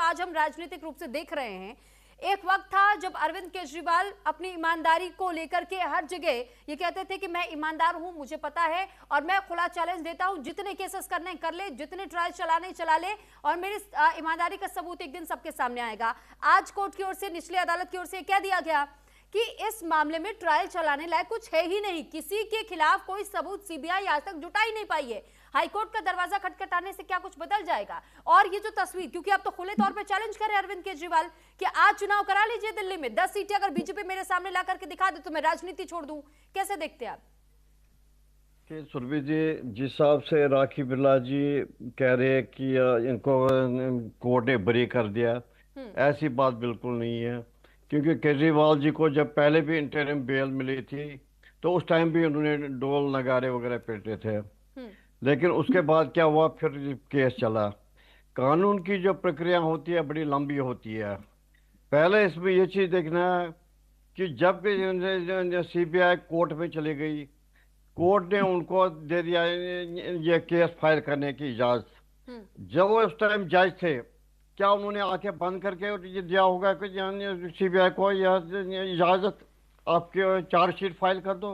आज हम राजनीतिक रूप से देख रहे हैं। एक वक्त था जब अरविंद केजरीवाल अपनी ईमानदारी को लेकर के हर जगह ये कहते थे कि मैं ईमानदार हूं, मुझे पता है और मैं खुला चैलेंज देता हूं, जितने केसेस करने कर ले, जितने ट्रायल चलाने चला ले और मेरी ईमानदारी का सबूत एक दिन सबके सामने आएगा। आज कोर्ट की ओर से, निचली अदालत की ओर से कह दिया गया कि इस मामले में ट्रायल चलाने लायक कुछ है ही नहीं, किसी के खिलाफ कोई सबूत सीबीआई आज तक जुटा ही नहीं पाई है। हाईकोर्ट का दरवाजा खटखटाने से क्या कुछ बदल जाएगा? और ये जो तस्वीर, क्योंकि आप तो खुले तौर पे चैलेंज कर रहे हैं अरविंद केजरीवाल कि आज चुनाव करा लीजिए दिल्ली में, 10 सीटें अगर बीजेपी मेरे सामने ला करके दिखा दे तो मैं राजनीति छोड़ दूं, कैसे देखते हैं आप? सुरभि जी, जिस हिसाब से राखी बिरला जी कह रहे हैं कि इनको कोर्ट ने बरी कर दिया, ऐसी बात बिल्कुल नहीं है। क्योंकि केजरीवाल जी को जब पहले भी इंटरिम बेल मिली थी तो उस टाइम भी उन्होंने ढोल नगारे वगैरह पीटे थे, लेकिन उसके बाद क्या हुआ, फिर केस चला। कानून की जो प्रक्रिया होती है बड़ी लंबी होती है। पहले इसमें ये चीज़ देखना है कि जब सीबीआई कोर्ट में चली गई, कोर्ट ने उनको दे दिया ये केस फाइल करने की इजाज़त। जब वो उस टाइम जज थे, क्या उन्होंने आंखें बंद करके ये दिया होगा कि सीबीआई को यह इजाज़त आपके चार्जशीट फाइल कर दो?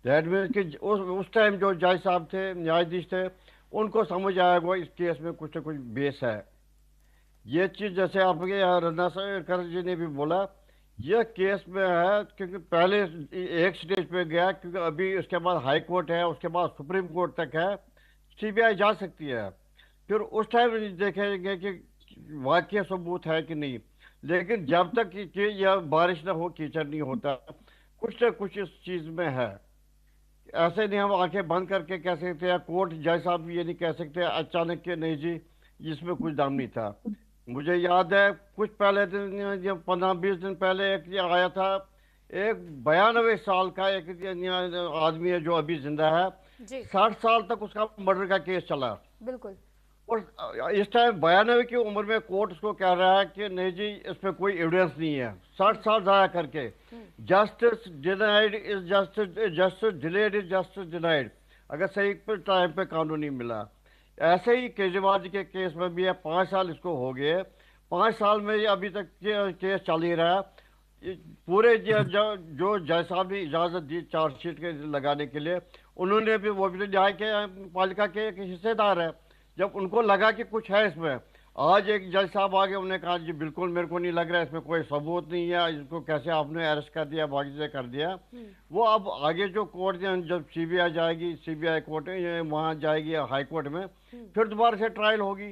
दैट मीन्स कि उस टाइम जो जज साहब थे, न्यायाधीश थे, उनको समझ आएगा इस केस में कुछ ना कुछ बेस है। ये चीज़ जैसे आपके रंदा कर जी ने भी बोला, यह केस में है क्योंकि पहले एक स्टेज पे गया, क्योंकि अभी उसके बाद हाई कोर्ट है, उसके बाद सुप्रीम कोर्ट तक है, सीबीआई जा सकती है। फिर उस टाइम देखेंगे कि वाकई सबूत है कि नहीं। लेकिन जब तक कि यह बारिश ना हो, कीचड़ नहीं होता, कुछ ना कुछ इस चीज़ में है। ऐसे नहीं हम आंखें बंद करके कह सकते हैं, कोर्ट जज साहब भी ये नहीं कह सकते अचानक के नहीं जी जिसमें कुछ दम नहीं था। मुझे याद है कुछ पहले दिन, जब 15-20 दिन पहले एक ये आया था, एक 92 साल का एक आदमी है जो अभी जिंदा है, 60 साल तक उसका मर्डर का केस चला। बिल्कुल। और इस टाइम 92 की उम्र में कोर्ट उसको कह रहा है कि नहीं जी इसमें कोई एविडेंस नहीं है। 60 साल जाया करके justice denied is justice, justice delayed is justice denied. अगर सही टाइम पे कानून नहीं मिला। ऐसे ही केजरीवाल जी के केस में भी है, 5 साल इसको हो गए, 5 साल में ये अभी तक केस चल ही रहा है। पूरे जो जज साहब ने इजाज़त दी चार्जशीट के लगाने के लिए, उन्होंने भी, वो भी न्याय के पालिका के एक हिस्सेदार है। जब उनको लगा कि कुछ है इसमें, आज एक जज साहब आगे उन्होंने कहा जी बिल्कुल मेरे को नहीं लग रहा है, इसमें कोई सबूत नहीं है, इसको कैसे आपने अरेस्ट कर दिया, बाकी से कर दिया। वो अब आगे जो कोर्ट, जब सीबीआई जाएगी, सीबीआई कोर्ट वहाँ जाएगी हाई कोर्ट में, फिर दोबारा से ट्रायल होगी।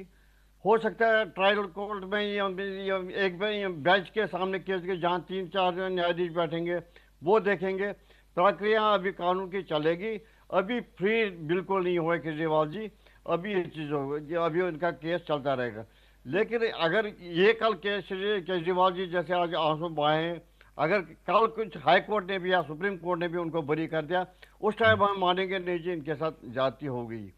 हो सकता है ट्रायल कोर्ट में एक बेंच के सामने केस के, जहाँ 3-4 न्यायाधीश बैठेंगे, वो देखेंगे। प्रक्रिया अभी कानून की चलेगी, अभी फ्री बिल्कुल नहीं हुए केजरीवाल जी, अभी ये चीज़ होगी, अभी उनका केस चलता रहेगा। लेकिन अगर ये कल केजरीवाल जी जैसे आज आंसू बहाए, अगर कल कुछ हाई कोर्ट ने भी या सुप्रीम कोर्ट ने भी उनको बरी कर दिया, उस टाइम हम मानेंगे नहीं जी इनके साथ जाती हो गई।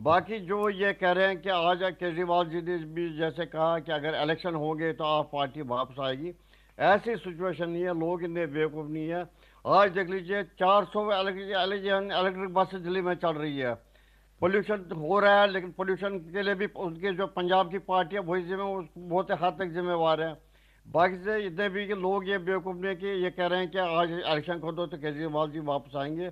बाकी जो ये कह रहे हैं कि आज केजरीवाल जी ने भी जैसे कहा कि अगर इलेक्शन हो गए तो आप पार्टी वापस आएगी, ऐसी सिचुएशन नहीं है, लोग इतने बेवकूफ़ नहीं है। आज देख लीजिए 400 इलेक्ट्रिक बसें दिल्ली में चल रही है। पोल्यूशन हो रहा है, लेकिन पोल्यूशन के लिए भी उनके जो पंजाब की पार्टी है वही बहुत हद तक जिम्मेवार है। बाकी से इतने भी कि लोग ये बेवकूफ़ नहीं कि ये कह रहे हैं कि आज इलेक्शन खो दो तो केजरीवाल जी वापस आएंगे,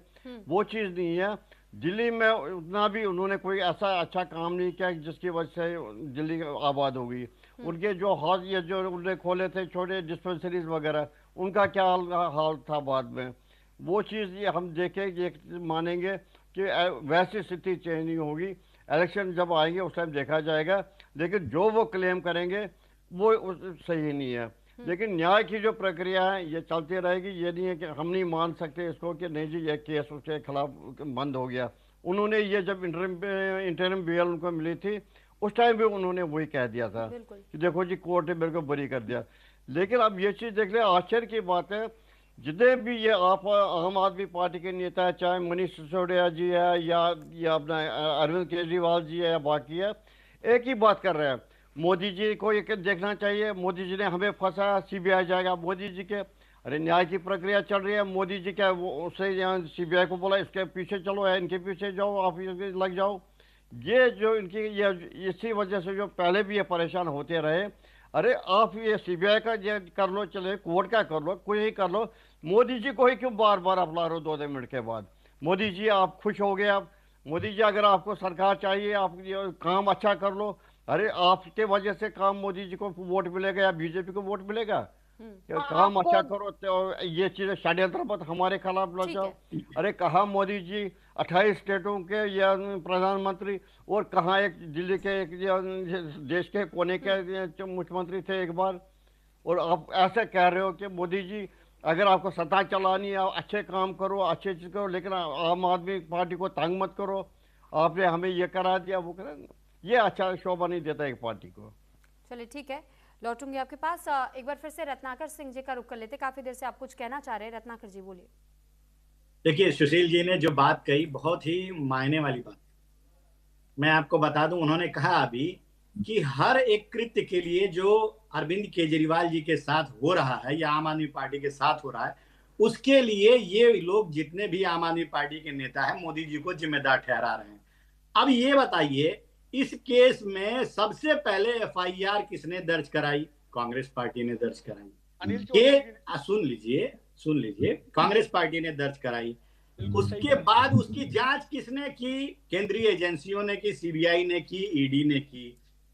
वो चीज़ नहीं है। दिल्ली में उतना भी उन्होंने कोई ऐसा अच्छा काम नहीं किया जिसकी वजह से दिल्ली आबाद हो गई। उनके जो ये जो उन्होंने खोले थे छोटे डिस्पेंसरीज वगैरह, उनका क्या हाल था बाद में, वो चीज़ ये हम देखें, मानेंगे कि वैसी स्थिति चेंज नहीं होगी। इलेक्शन जब आएंगे उस टाइम देखा जाएगा, लेकिन जो वो क्लेम करेंगे वो सही नहीं है। लेकिन न्याय की जो प्रक्रिया है ये चलती रहेगी। ये नहीं है कि हम नहीं मान सकते इसको कि नहीं जी ये केस उसके खिलाफ बंद हो गया। उन्होंने ये जब इंटरिम बेल उनको मिली थी, उस टाइम भी उन्होंने वही कह दिया था कि देखो जी कोर्ट ने मेरे को बरी कर दिया। लेकिन अब ये चीज़ देख ले, आश्चर्य की बात है, जितने भी ये आप आम आदमी पार्टी के नेता है, चाहे मनीष सिसोदिया जी है या अपना अरविंद केजरीवाल जी है या बाकी है, एक ही बात कर रहे हैं, मोदी जी को ये देखना चाहिए, मोदी जी ने हमें फंसाया, सीबीआई जाएगा मोदी जी के। अरे न्याय की प्रक्रिया चल रही है, मोदी जी क्या वो उससे यहाँ सीबीआई को बोला इसके पीछे चलो या इनके पीछे जाओ, आप लग जाओ, ये जो इनकी ये इसी वजह से जो पहले भी ये परेशान होते रहे। अरे आप ये सीबीआई का ये कर लो, चले कोर्ट का कर लो, कोई ही कर लो, मोदी जी को ही क्यों बार बार अपना रहे हो 2 मिनट के बाद? मोदी जी आप खुश हो गए? आप मोदी जी अगर आपको सरकार चाहिए, आप ये काम अच्छा कर लो। अरे आपके वजह से काम मोदी जी को वोट मिलेगा या बीजेपी को वोट मिलेगा? क्या काम आपको अच्छा करो तो ये चीजें षड्यंत्र मत हमारे खिलाफ ठीक जाओ। है। अरे कहाँ मोदी जी 28 स्टेटों के या प्रधानमंत्री, और कहाँ एक दिल्ली के एक देश के कोने के जो मुख्यमंत्री थे एक बार। और आप ऐसे कह रहे हो कि मोदी जी अगर आपको सत्ता चलानी है, आप अच्छे काम करो, अच्छे चीज करो, लेकिन आम आदमी पार्टी को तंग मत करो। आपने हमें ये करा दिया, वो करा। ये अच्छा शोभा नहीं देता एक पार्टी को। चलिए ठीक है, लौटूंगी आपके पास। एक बार फिर से रत्नाकर सिंह जी का रुख कर लेते। काफी देर से आप कुछ कहना चाह रहे हैं, रत्नाकर जी बोलिए। देखिए, सुशील जी ने जो बात कही बहुत ही मायने वाली बात। मैं आपको बता दूं, उन्होंने कहा अभी कि हर एक कृत्य के लिए जो अरविंद केजरीवाल जी के साथ हो रहा है या आम आदमी पार्टी के साथ हो रहा है, उसके लिए ये लोग जितने भी आम आदमी पार्टी के नेता हैं मोदी जी को जिम्मेदार ठहरा रहे हैं। अब ये बताइए, इस केस में सबसे पहले एफआईआर किसने दर्ज कराई? कांग्रेस पार्टी ने दर्ज कराई। ये सुन लीजिए, कांग्रेस पार्टी ने दर्ज कराई। उसके बाद उसकी जांच किसने की? केंद्रीय एजेंसियों ने की, सीबीआई ने की, ईडी ने की।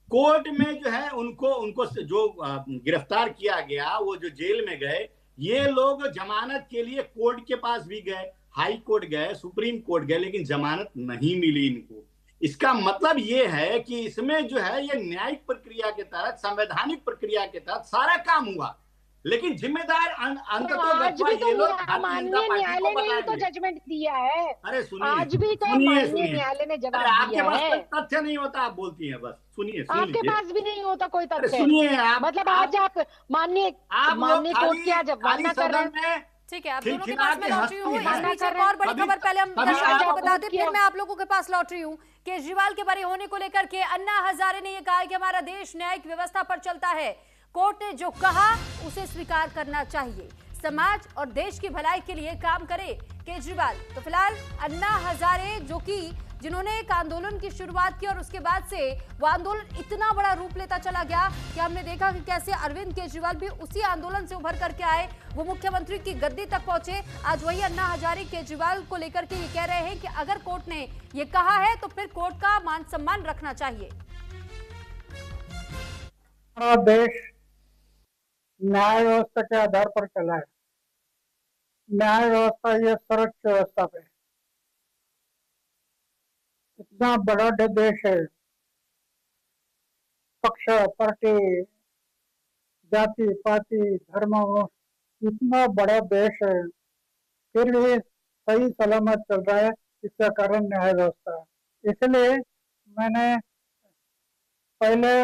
कोर्ट में जो है उनको जो गिरफ्तार किया गया, वो जो जेल में गए, ये लोग जमानत के लिए कोर्ट के पास भी गए, हाई कोर्ट गए, सुप्रीम कोर्ट गए, लेकिन जमानत नहीं मिली इनको। इसका मतलब ये है कि इसमें जो है ये न्यायिक प्रक्रिया के तहत, संवैधानिक प्रक्रिया के तहत सारा काम हुआ, लेकिन जिम्मेदार आज भी तो माननीय न्यायालय ने ही तो जजमेंट दिया है। अरे सुनिए, आज भी तो माननीय न्यायालय ने जवाब आपके दिया पास है। कोई तथ्य नहीं होता, आप बोलती हैं बस। सुनिए, सुन आपके लीजिए। पास भी नहीं होता कोई अरे तथ्य। सुनिए, आप मतलब आज आप माननीय कोर्ट की आज अवमानना कर रहे हैं। ठीक है, आप दोनों के खिलखिला पास मैं के लौट रही हूँ। हंसती इस हैं। बीच एक और बड़ी खबर पहले हम कभी दर्शकों को आप बता दें, फिर किया। मैं आप लोगों के पास लौट रही हूँ। केजरीवाल के बरी होने को लेकर के अन्ना हजारे ने यह कहा कि हमारा देश न्यायिक व्यवस्था पर चलता है। कोर्ट ने जो कहा उसे स्वीकार करना चाहिए। समाज और देश की भलाई के लिए काम करे केजरीवाल। तो फिलहाल अन्ना हजारे जो कि जिन्होंने एक आंदोलन की शुरुआत की और उसके बाद से वो आंदोलन इतना बड़ा रूप लेता चला गया कि हमने देखा कि कैसे अरविंद केजरीवाल भी उसी आंदोलन से उभर करके आए, वो मुख्यमंत्री की गद्दी तक पहुंचे। आज वही अन्ना हजारे केजरीवाल को लेकर के ये कह रहे हैं कि अगर कोर्ट ने ये कहा है तो फिर कोर्ट का मान सम्मान रखना चाहिए। हमारा देश न्याय व्यवस्था के आधार पर चला है। न्याय व्यवस्था ये सर्वोच्च व्यवस्था पे, इतना बड़ा देश है, पक्ष पार्टी जाति पाति धर्म इतना बड़ा देश है, फिर भी सही सलामत चल रहा है। इसका कारण न्याय व्यवस्था है। इसलिए मैंने पहले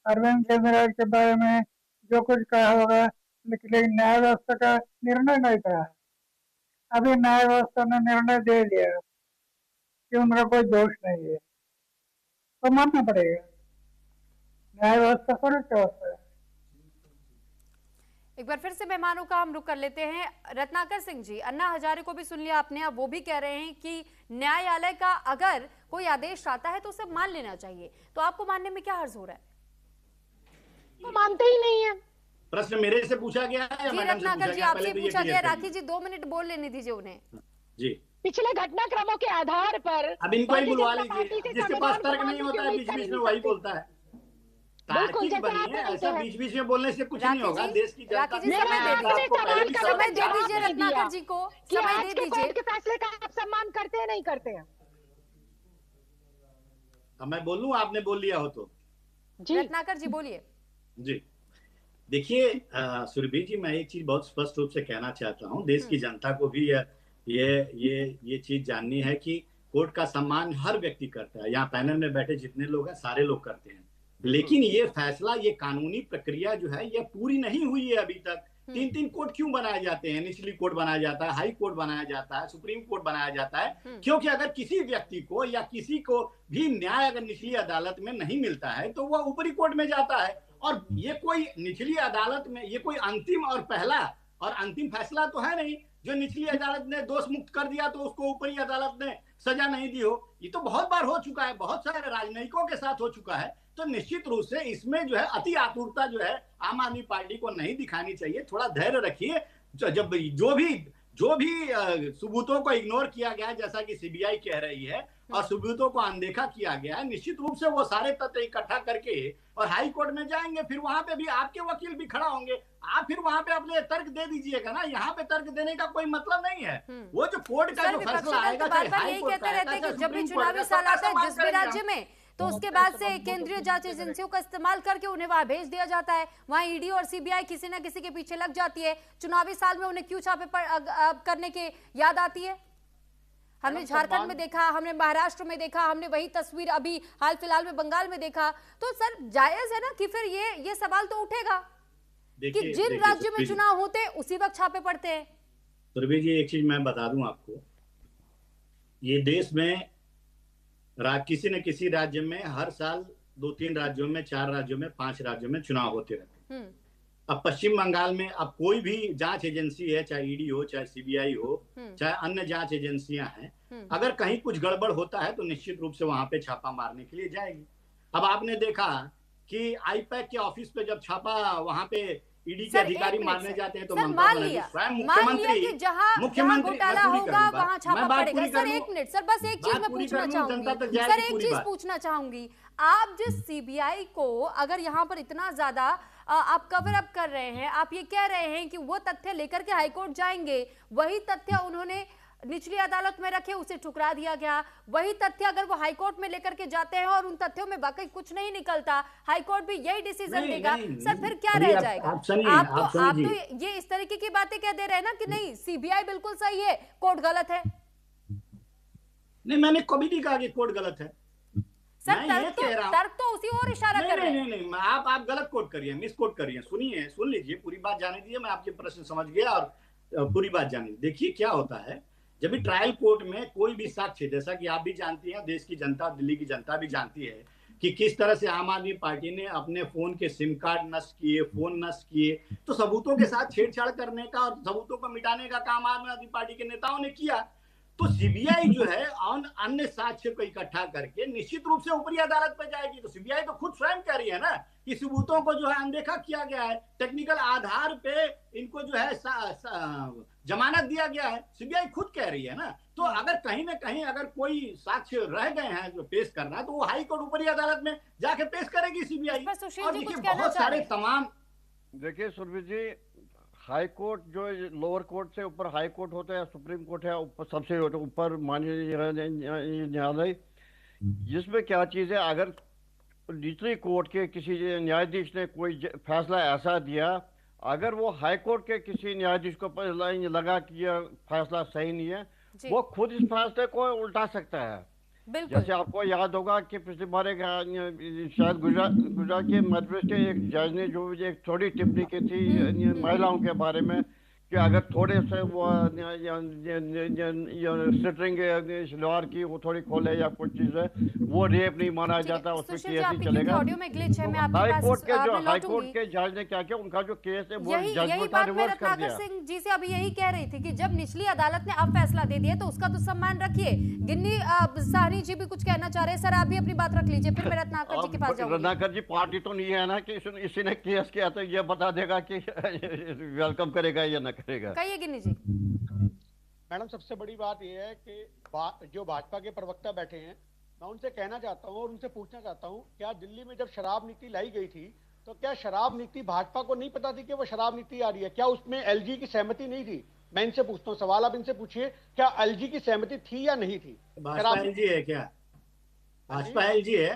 अरविंद केजरीवाल के बारे में जो कुछ कहा होगा, लेकिन न्याय व्यवस्था का निर्णय नहीं कहा। अभी न्याय व्यवस्था ने निर्णय दे दिया कि उनका कोई दोष नहीं है, तो मानना पड़ेगा। न्याय व्यवस्था सर्वोच्च व्यवस्था है। एक बार फिर से मेहमानों का हम रुख कर लेते हैं। रत्नाकर सिंह जी, अन्ना हजारे को भी सुन लिया आपने, अब वो भी कह रहे हैं कि न्यायालय का अगर कोई आदेश आता है तो उसे मान लेना चाहिए। तो आपको मानने में क्या हर्ज हो रहा है? तो मानते ही नहीं है। प्रश्न मेरे से पूछा गया है या जी मैडम से रत्नाकर पूछा जी, गया? आपसे पहले तो ये पूछा क्लियर गया। करिए। राखी जी 2 मिनट बोल लेने दीजिए उन्हें। जी, पिछले घटनाक्रमों के आधार पर अब इनको ही भारतीय बुलवा जनता पार्टी लीजिए। से जिसके पास संविधान तर्क को नहीं मानने होता की है, उम्मीद बीच कर बीच ही में नहीं वही सकते। बोलता है। बिल्कुल, तार्किक जैसे आप बनिए, बोलते ऐसा हैं। बीच बीच में बोलने से कुछ नहीं राखी होगा। जी, देश की जनता राखी जी, की समय दे आपको दीजिए। पहले भी समय दे जवाब दीजिए नहीं रत्नाकर दिया। जी को, कि समय आज दे के दीजिए। कोर्ट के फैसले का आप सम्मान करते हैं नहीं करते हैं? अब मैं बोलूं, आपने बोल लिया हो तो? जी रत्नाकर जी बोलिए। जी, देखिए सुरभि जी, मैं एक चीज बहुत स्पष्ट रूप से कहना चाहता हूं। देश की जनता को भी ये चीज जाननी है कि कोर्ट का सम्मान हर व्यक्ति करता है। यहाँ पैनल में बैठे जितने लोग हैं सारे लोग करते हैं, लेकिन ये फैसला, ये कानूनी प्रक्रिया जो है ये पूरी नहीं हुई है अभी तक। 3-3 कोर्ट क्यों बनाए जाते हैं? निचली कोर्ट बनाया जाता है, हाई कोर्ट बनाया जाता है, सुप्रीम कोर्ट बनाया जाता है, क्योंकि अगर किसी व्यक्ति को या किसी को भी न्याय अगर निचली अदालत में नहीं मिलता है तो वह ऊपरी कोर्ट में जाता है। और ये कोई निचली अदालत में ये कोई अंतिम और पहला और अंतिम फैसला तो है नहीं। जो निचली अदालत ने दोष मुक्त कर दिया तो उसको ऊपरी अदालत ने सजा नहीं दी हो। ये तो बहुत बार हो चुका है, बहुत सारे राजनयिकों के साथ हो चुका है। तो निश्चित रूप से इसमें जो है अति आतुरता जो है आम आदमी पार्टी को नहीं दिखानी चाहिए। थोड़ा धैर्य रखिए। जब जो भी सबूतों को इग्नोर किया गया है, जैसा कि सीबीआई कह रही है, और सबूतों को अनदेखा किया गया है, निश्चित रूप से वो सारे तथ्य इकट्ठा करके और हाई कोर्ट में जाएंगे। फिर वहां पे भी आपके वकील भी खड़ा होंगे, आप फिर वहां पे अपने तर्क दे दीजिएगा ना। यहाँ पे तर्क देने का कोई मतलब नहीं है। वो जो कोर्ट का जो फैसला आएगा, चाहे हाई कोर्ट का आएगा, चाहे जब भी सुप्रीम कोर्ट चुनावी का, साल आता है सबका जिस भी सवाल राज्य में, तो उसके बाद से केंद्रीय जांच एजेंसियों का इस्तेमाल करके उन्हें वहां भेज दिया जाता है। वहां ईडी और सीबीआई किसी न किसी के पीछे लग जाती है। चुनावी साल में उन्हें क्यों छापे करने की याद आती है? हमने झारखंड में देखा, हमने महाराष्ट्र में देखा, हमने वही तस्वीर अभी हाल फिलहाल में बंगाल में देखा। तो सर जायज है ना कि फिर ये सवाल तो उठेगा कि जिन राज्यों में चुनाव होते हैं उसी वक्त छापे पड़ते हैं। सुरभि जी, एक चीज मैं बता दूं आपको, ये देश में किसी न किसी राज्य में हर साल 2-3 राज्यों में, 4 राज्यों में, 5 राज्यों में चुनाव होते रहते हैं। अब पश्चिम बंगाल में अब कोई भी जांच एजेंसी है, चाहे ईडी हो, चाहे सीबीआई हो, चाहे अन्य जांच एजेंसियां हैं, अगर कहीं कुछ गड़बड़ होता है तो निश्चित रूप से वहां पे छापा मारने के लिए जाएगी। अब आपने देखा कि आईपैक के ऑफिस पे जब छापा वहां पे ईडी के अधिकारी मारने जाते हैं तो मान लिया कि जहां घोटाला होगा वहां छापा पड़ेगा। सर एक मिनट सर, बस एक चीज मैं पूछना चाहूंगी सर, एक चीज पूछना चाहूंगी। आप जिस सीबीआई को अगर यहाँ पर इतना ज्यादा आप कवर अप कर रहे हैं, आप ये कह रहे हैं कि वो तथ्य लेकर के हाईकोर्ट जाएंगे, वही तथ्य उन्होंने निचली अदालत में रखे, उसे ठुकरा दिया गया। वही तथ्य अगर वो हाईकोर्ट में लेकर के जाते हैं और उन तथ्यों में वाकई कुछ नहीं निकलता, हाईकोर्ट भी यही डिसीजन देगा, सर फिर क्या रह जाएगा? आप तो ये इस तरीके की बातें कह दे रहे हैं ना कि नहीं सीबीआई बिल्कुल सही है, कोर्ट गलत है। नहीं, मैंने कभी नहीं कहा कि कोर्ट गलत है। सर तर्क तो उसी ओर इशारा कर रहे हैं। नहीं, आप गलत कोट करिए, मिस कोट करिए। सुन लीजिए, पूरी बात जाने दीजिए। मैं आपके प्रश्न समझ गया और पूरी बात जाने। देखिए क्या होता है, जब भी ट्रायल कोर्ट में कोई भी साक्ष्य, जैसा कि आप भी जानती हैं, देश की जनता, दिल्ली की जनता भी जानती है कि किस तरह से आम आदमी पार्टी ने अपने फोन के सिम कार्ड नष्ट किए, फोन नष्ट किए, तो सबूतों के साथ छेड़छाड़ करने का और सबूतों को मिटाने का काम आम आदमी पार्टी के नेताओं ने किया। तो सीबीआई जो है अन्य साक्ष्य को इकट्ठा करके निश्चित रूप से ऊपरी अदालत पर जाएगी। तो सीबीआई तो खुद स्वयं कह रही है ना कि सबूतों को जो है अनदेखा किया गया है, टेक्निकल आधार पे इनको जो है जमानत दिया गया है, सीबीआई खुद कह रही है ना। तो अगर कहीं ना कहीं अगर कोई साक्ष्य रह गए हैं जो पेश करना है, तो वो हाई कोर्ट ऊपरी अदालत में जाके पेश करेगी सीबीआई। और देखिए बहुत सारे तमाम, देखिए सुरभि जी, हाई कोर्ट जो लोअर कोर्ट से ऊपर हाई कोर्ट होता है, सुप्रीम कोर्ट है ऊपर, सबसे ऊपर माननीय न्यायालय, जिसमें क्या चीज़ है, अगर निचली कोर्ट के किसी न्यायाधीश ने कोई फैसला ऐसा दिया, अगर वो हाई कोर्ट के किसी न्यायाधीश को लगा कि यह फैसला सही नहीं है, वो खुद इस फैसले को उल्टा सकता है। जैसे आपको याद होगा कि पिछले बार शायद गुजरात के मध्य प्रदेश के एक जज ने जो एक थोड़ी टिप्पणी की थी महिलाओं के बारे में कि अगर थोड़े से वो स्ट्रिंग शलवार की वो थोड़ी खोले या कुछ चीज है, वो रेप नहीं माना जाता, उसमें केस नहीं चलेगा। हाई कोर्ट के जज ने क्या किया, उनका जो केस है वो जजमेंट का रिवर्स कर दिया। सिंह जी से अभी यही कह रही थी कि जब निचली अदालत ने अब फैसला दे दिया तो उसका तो सम्मान रखिए। गिन्नी साहनी जी भी कुछ कहना चाह रहे हैं, सर आप भी अपनी बात रख लीजिए, फिर मैं रत्नाकर जी के पास जाऊंगी। रत्नाकर जी पार्टी तो नहीं है ना कि इसी ने केस किया तो ये बता देगा कि वेलकम करेगा या ना करेगा। कहिए गिन्नी जी। मैडम सबसे बड़ी बात यह है कि जो भाजपा के प्रवक्ता बैठे हैं, मैं उनसे कहना चाहता हूं और उनसे पूछना चाहता हूं, क्या दिल्ली में जब शराब नीति लाई गई थी तो क्या शराब नीति भाजपा को नहीं पता थी कि वो शराब नीति आ रही है? क्या उसमें एलजी की सहमति नहीं थी? मैं इनसे पूछता हूँ सवाल, आप इनसे पूछिए, क्या एलजी की सहमति थी या नहीं थी? भाजपा एलजी है क्या? भाजपा एलजी है?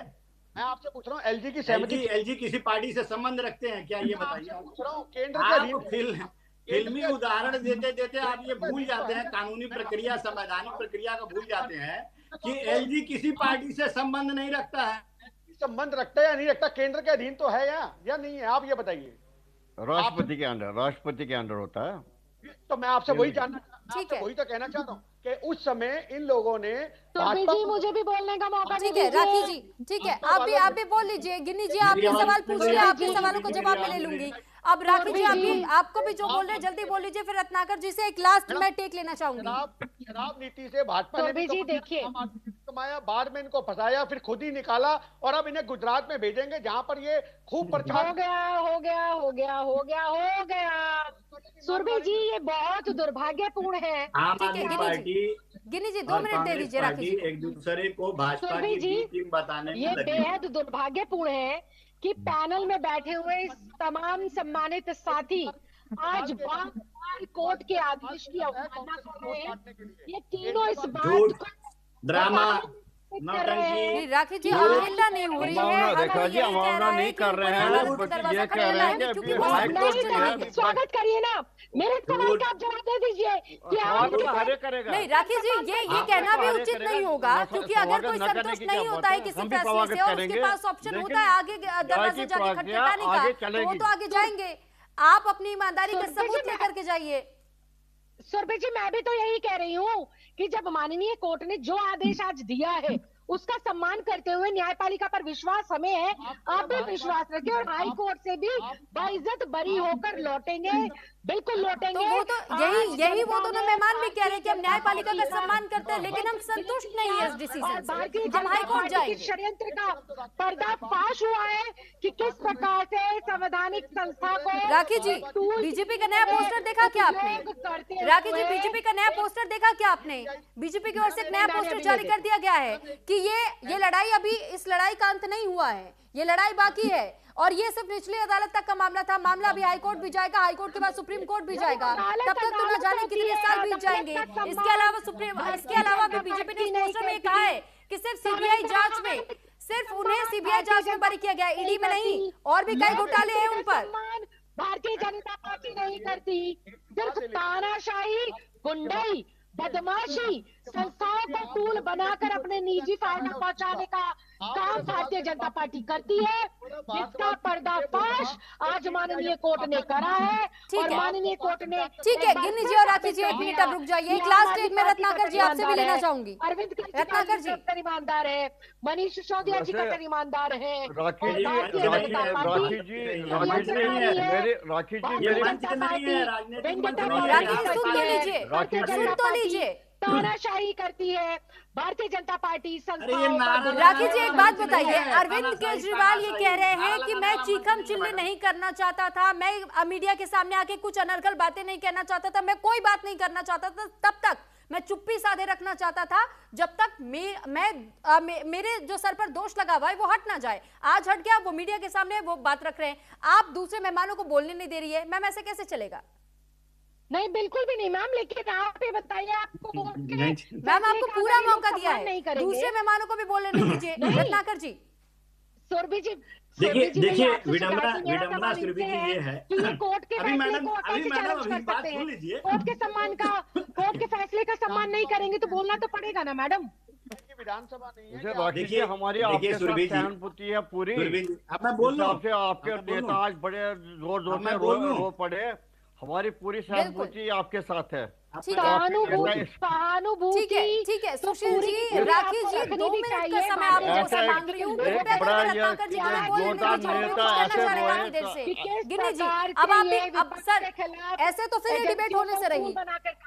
मैं आपसे पूछ रहा हूँ एलजी की सहमति। एलजी किसी पार्टी से संबंध रखते हैं क्या, ये बताइए। पूछ रहा हूँ केंद्र के फिल्मी उदाहरण देते देते आप ये भूल जाते हैं, कानूनी प्रक्रिया, संवैधानिक प्रक्रिया का भूल जाते हैं कि एलजी किसी पार्टी से संबंध नहीं रखता है। संबंध रखता है या नहीं रखता? केंद्र के अधीन तो है या नहीं है, आप ये बताइए। राष्ट्रपति के अंडर होता है। तो मैं आपसे वही जानना, वही तो कहना चाहता हूँ कि उस समय इन लोगों ने सुरभि जी मुझे भी बोलने का मौका ठीक है राखी दीजिए। जी, ठीक है, आप भी बोल लीजिए। गिन्नी जी आपके सवाल पूछ लिया, आपके सवालों को जवाब मैं ले लूंगी। अब राखी जी आपको भी जो बोल रहे हैं जल्दी बोल लीजिए, फिर रत्नाकर जी से एक लास्ट मैं टेक लेना चाहूंगी। शराब नीति से भाजपा ने सुरभि जी देखिए, कमाया, बाद में इनको फंसाया, फिर खुद ही निकाला और अब इन्हें गुजरात में भेजेंगे जहां पर ये खूब प्रचार। हो गया। सुरभि जी ये बहुत दुर्भाग्यपूर्ण है। आम ठीक है, आदमी गिनी पार्टी गिनी जी 2 और मिनट दे कांग्रेस दीजिए राखी पार्टी जी। एक दूसरे को भाजपा सुरभि की जी, बी टीम बताने में ये लगे। बेहद दुर्भाग्यपूर्ण है कि पैनल में बैठे हुए इस तमाम सम्मानित साथी आज बार कोर्ट के आदेश की अवमानना कर रहे हैं। ये तीनों इस बात झूठ, को ड्रामा, कर रहे हैं। नहीं राखी जी अवहेलना नहीं हो रही है, अवमानना हम देखा ये जी, कह अवमानना रहे नहीं हैं कर कि रहे ऊपर हैं, अदालत बल्कि का दरवाजा ये खड़ा कह रहे हैं है, कि क्योंकि अभी वो हाई कोर्ट नहीं के कर, स्वागत करिए ना, मेरे सवाल का आप जवाब दे दीजिए कि सवाल तो आप कार्य करेगा। नहीं राखी जी ये कहना भी कार्य उचित करेगा, नहीं होगा, ना क्योंकि स्वागत अगर कोई न करने संतुष्ट की नहीं क्या होता है बात है, किसी हम भी फैसले स्वागत से और उसके करेंगे, पास ऑप्शन लेकिन होता है आगे दरवाजे की जाके प्रक्रिया खटखटाने आगे का, तो वो चलेगी। तो आगे जाएंगे। आप अपनी ईमानदारी का सुरभि जी, सबूत लेकर के जाइए। सुरभि जी मैं भी तो यही कह रही हूँ कि जब माननीय कोर्ट ने जो आदेश आज दिया है उसका सम्मान करते हुए न्यायपालिका पर विश्वास हमें है, आप भी विश्वास रखें और हाई कोर्ट से भी बाइज्जत बरी होकर लौटेंगे, बिल्कुल तो लौटेंगे। वो तो यही वो दोनों मेहमान भी कह रहे हैं कि हम न्यायपालिका का सम्मान करते हैं, लेकिन हम संतुष्ट नहीं है इस डिसीजन से, हम हाई कोर्ट जाएंगे। षड्यंत्र का पर्दाफाश हुआ है कि किस प्रकार से संवैधानिक संस्था को राखी जी बीजेपी का नया पोस्टर देखा क्या आपने? राखी जी बीजेपी का नया पोस्टर देखा क्या आपने? बीजेपी की ओर से एक नया पोस्टर जारी कर दिया गया है कि ये लड़ाई अभी इस लड़ाई का अंत नहीं हुआ है, ये लड़ाई बाकी है और ये सिर्फ निचली अदालत तक का मामला था। मामला अभी हाई कोर्ट भी जाएगा, हाई कोर्ट के बाद सुप्रीम कोर्ट भी जाएगा, तब तक तो न जाने कितने साल बीत जाएंगे। इसके अलावा भी बीजेपी ने इस पोस्टर में कहा है कि सिर्फ सीबीआई जांच में, सिर्फ उन्हें सीबीआई जांच में बरी किया गया, ईडी में नहीं, और भी कई घोटाले हैं उन पर। भारतीय जनता पार्टी नहीं करती, सिर्फ तानाशाही, गुंडाई, बदमाशी, संस्थाओं को टूल बनाकर अपने निजी फायदा पहुंचाने का काम भारतीय जनता पार्टी करती है, जिसका पर्दाफाश आज माननीय कोर्ट ने करा है। और माननीय कोर्ट ने ठीक है गिन्नी जी और राखी जी 1 मिनट अब रुक जाइए, एक लास्ट एक में रत्नाकर जी आपसे भी लेना चाहूंगी। अरविंद रत्नाकर जी ईमानदार है, मनीष सिसोदिया जी का ईमानदार है, राखी जी सुन तो लीजिए। तानाशाही करती है भारतीय जनता पार्टी। राखी जी एक बात बताइए, अरविंद केजरीवाल ये कह रहे हैं कि मैं चीखम चिल्ली नहीं करना चाहता था, मैं मीडिया के सामने आके कुछ अनर्गल बातें नहीं कहना चाहता था, मैं कोई बात नहीं करना चाहता था, तब तक मैं चुप्पी साधे रखना चाहता था जब तक मेरे जो सर पर दोष लगा हुआ है वो हट ना जाए। आज हट गया, वो मीडिया के सामने वो बात रख रहे हैं, आप दूसरे मेहमानों को बोलने नहीं दे रही है। मैम ऐसे कैसे चलेगा? नहीं बिल्कुल भी नहीं मैम, लेकिन आप ये बताइए आपको मैम आपको पूरा मौका दिया है, दूसरे मेहमानों को भी बोलने नहीं दीजिए। रत्नाकर जी सुरभि जी देखिए विडंबना सुरभि जी ये है, कोर्ट के अभी मैडम बात सुन लीजिए, कोर्ट के सम्मान का, कोर्ट के फैसले का सम्मान नहीं करेंगे तो बोलना तो पड़ेगा ना मैडम। विधानसभा नहीं है। देखिए हमारी आपके साथ सहानुभूति है पूरी। अब मैं बोल रहा हूँ, आपके नेता आज बड़े जोर से रो पड़े, हमारी पूरी सहानुभूति आपके साथ है। ठीक है सुशील जी, राखी जी 2 मिनट का समय आप लोगों से मांग रही हूँ। रत्नाकर जी को बोलने दीजिए। गिन्नी जी अब आप भी, अब सर ऐसे तो फिर डिबेट होने से रही,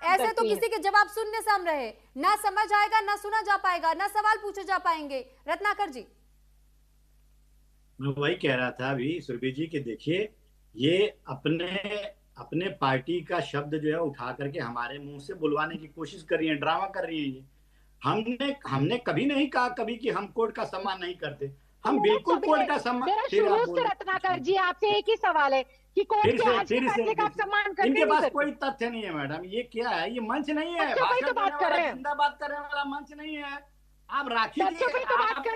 ऐसे तो किसी के जवाब सुनने से हम रहे, ना समझ आएगा, ना सुना जा पाएगा, ना सवाल पूछे जा पाएंगे। रत्नाकर जी मैं वही कह रहा था अभी सुरभि जी के देखिए, ये अपने पार्टी का शब्द जो है उठा करके हमारे मुंह से बुलवाने की कोशिश कर रही है, ड्रामा कर रही है। ये हमने कभी नहीं कहा कभी कि हम कोर्ट का सम्मान नहीं करते, हम बिल्कुल कोर्ट का सम्मान। रत्नाकर जी आपसे एक ही सवाल है कि कोर्ट के आज के फैसले का सम्मान करते हैं। इनके पास कोई तथ्य नहीं है मैडम, ये क्या है, ये मंच नहीं है, बात कर रहे हैं, जिंदाबाद करने वाला मंच नहीं है। आप राखी जी,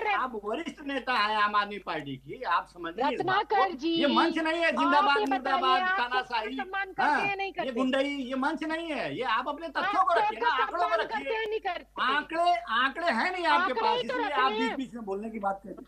आप वरिष्ठ नेता है आम आदमी पार्टी की, आप समझिए रत्नाकर जी, ये मंच नहीं है जिंदाबाद मुर्दाबाद तानाशाही, ये गुंडाई, ये मंच नहीं है। ये आप अपने तथ्यों को रखिए ना, आंकड़ों को रखिए। आंकड़े हैं नहीं आपके पास, इसलिए आप बीच में बोलने की बात करते।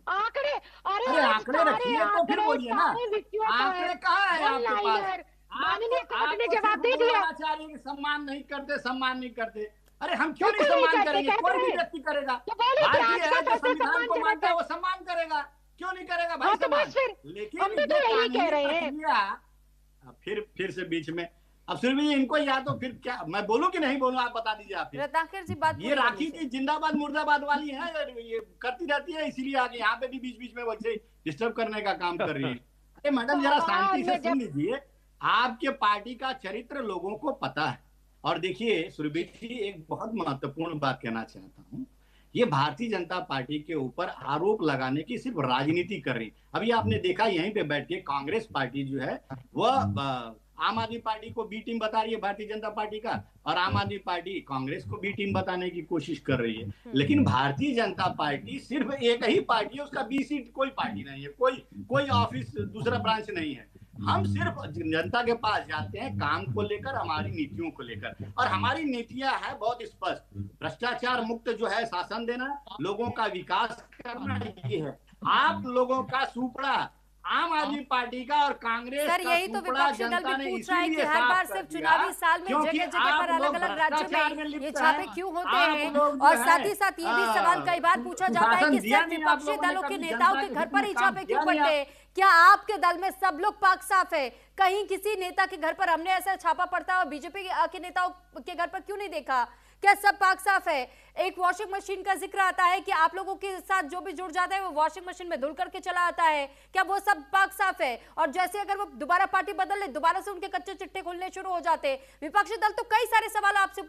अरे आंकड़े रखिए तो फिर बोलिए ना, आंकड़े कहाँ है आपके पास? माननीय कोर्ट ने जवाब दे दिया, सम्मान नहीं करते, सम्मान नहीं करते। अरे हम क्यों नहीं बिल्कुल नहीं सम्मान करते, करेंगे? कहते कोई भी हैं। व्यक्ति करेगा, तो बोले कि भारतीय राज का है जो फैसला संविधान सम्मान को के मानता है रहता वो सम्मान करेगा, क्यों नहीं करेगा भाई हाँ, तो सम्मान? बस फिर लेकिन हम भी ये तो यही कह कानूनी रहे हैं। प्रक्रिया फिर से बीच में, अब सुरभि जी इनको या तो फिर क्या मैं बोलूं कि नहीं बोलूं, आप बता दीजिए आप फिर। रत्नाकर जी बात ये पूरी राखी करने जी से। जिंदाबाद मुर्दाबाद वाली है, ये करती रहती है, इसीलिए आगे यहाँ पे भी बीच बीच में वैसे डिस्टर्ब करने का काम कर रही है। अरे मैडम जरा शांति से सुन लीजिए, आपके पार्टी का चरित्र लोगों को पता है। और देखिए सुरभि जी, एक बहुत महत्वपूर्ण बात कहना चाहता हूँ, ये भारतीय जनता पार्टी के ऊपर आरोप लगाने की सिर्फ राजनीति कर रही। अभी आपने देखा यहीं पे बैठ के कांग्रेस पार्टी जो है वह आम आदमी पार्टी को बी टीम बता रही है भारतीय जनता पार्टी का, और आम आदमी पार्टी कांग्रेस को बी टीम बताने की कोशिश कर रही है। लेकिन भारतीय जनता पार्टी सिर्फ एक ही पार्टी है, उसका बी सीट कोई पार्टी नहीं है, कोई ऑफिस दूसरा ब्रांच नहीं है। हम सिर्फ जनता के पास जाते हैं काम को लेकर, हमारी नीतियों को लेकर, और हमारी नीतियां है बहुत स्पष्ट, भ्रष्टाचार मुक्त जो है शासन देना, लोगों का विकास करना, ये है। आप लोगों का सुपड़ा आम आदमी पार्टी का और कांग्रेस सर का यही तो सुपड़ा विपक्षी दल जनता भी ने पूछ रहा है कि इसीलिए हर साफ बार कर सिर्फ दिया, चुनावी साल में क्योंकि जगह जगह आप पर अलग लोग अलग भ्रष्टाचार राज्यों में में ये लिप्त छापे हैं। क्यों होते आप हैं? लोग जो और है, साथ ही साथ ये भी सवाल कई बार पूछा जाता है कि शासन दिया सिर्फ नहीं आप विपक्षी लोगों ने, दलों के कभी नेताओं जनता के के घर हित पर में ही काम छापे किया क्यों नहीं पड़ते हैं? क्या आपके दल में सब लोग पाक साफ है? कहीं किसी नेता के घर पर हमने ऐसा छापा पड़ता है और बीजेपी के नेताओं के घर पर क्यों नहीं देखा? क्या सब पाक साफ है? एक वॉशिंग मशीन का जिक्र आता है कि आप लोगों के साथ जो भी जुड़ जाता है वो वॉशिंग मशीन में धुल करके चला आता है, क्या वो सब पाक साफ है? और जैसे अगर वो दोबारा पार्टी बदल ले, दोबारा से उनके कच्चे चिट्टे खुलने शुरू हो जाते। विपक्षी दल तो कई सारे सवाल आपसे पूछ